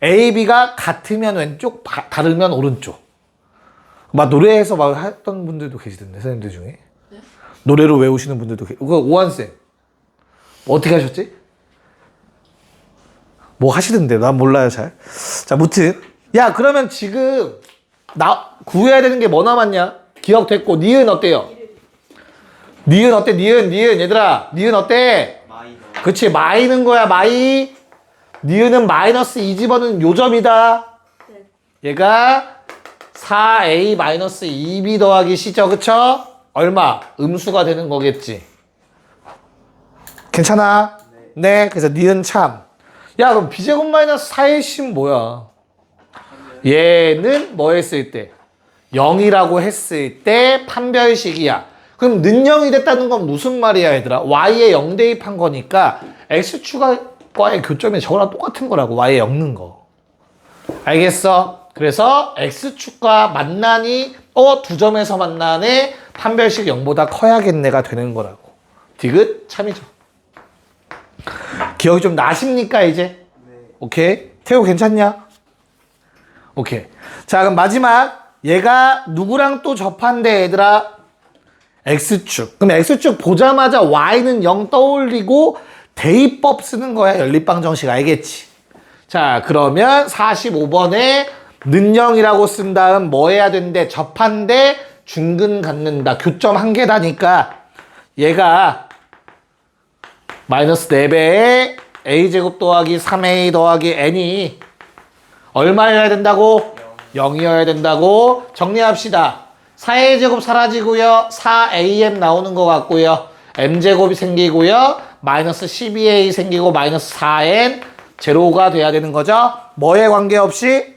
A, B가 같으면 왼쪽, 다르면 오른쪽. 막 노래에서 막 했던 분들도 계시던데, 선생님들 중에.
네?
노래로 외우시는 분들도 계시고. 오한쌤. 어떻게 하셨지? 뭐 하시던데, 난 몰라요, 잘. 자, 무튼. 야, 그러면 지금, 구해야 되는 게 뭐 남았냐? 기억됐고, 니은 어때요? 니은 어때? 니은. 얘들아, 니은 어때?
마이너.
그치, 마이는 거야, 마이. 니은은 마이너스 2 집어는 요점이다.
네.
얘가 4a 마이너스 2b 더하기 c죠, 그쵸? 얼마? 음수가 되는 거겠지. 괜찮아? 네, 그래서 니은 참. 야, 그럼 b제곱 마이너스 4의 c는 뭐야? 얘는 뭐 했을 때? 0이라고 했을 때 판별식이야. 그럼 는 0이 됐다는 건 무슨 말이야, 얘들아? y에 0 대입한 거니까 x축과의 교점이 저거랑 똑같은 거라고. y에 0는 거. 알겠어? 그래서 x축과 만나니 두 점에서 만나네. 판별식 0보다 커야겠네가 되는 거라고. 디귿 참이죠. 기억이 좀 나십니까 이제? 오케이. 태우 괜찮냐? 오케이. 자, 그럼 마지막 얘가 누구랑 또 접한대, 얘들아? x축. 그럼 x축 보자마자 y는 0 떠올리고 대입법 쓰는 거야. 연립방 정식 알겠지? 자, 그러면 45번에 는 0이라고 쓴 다음 뭐 해야 되는데? 접한대 중근 갖는다. 교점 한 개다니까 얘가 마이너스 4배에 a제곱 더하기 3a 더하기 n이 얼마여야 된다고? 0이어야 된다고. 정리합시다. 4a 제곱 사라지고요. 4am 나오는 것 같고요. m제곱이 생기고요. 마이너스 12a 생기고 마이너스 4n 제로가 돼야 되는 거죠. 뭐에 관계없이?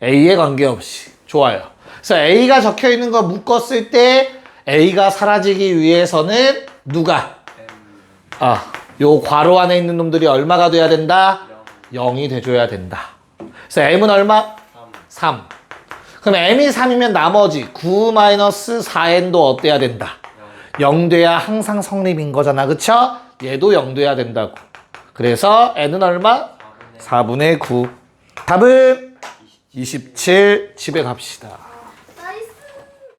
a에 관계없이. 좋아요. 그래서 a가 적혀있는 거 묶었을 때 a가 사라지기 위해서는 누가? 요 괄호 안에 있는 놈들이 얼마가 돼야 된다? 0이 돼줘야 된다. 그래서 m은 얼마? 3. 그럼 m이 3이면 나머지 9-4n도 어때야 된다? 0 돼야 항상 성립인 거잖아. 그쵸? 얘도 0 돼야 된다고. 그래서 n은 얼마? 4분의 9. 답은 27. 집에 갑시다.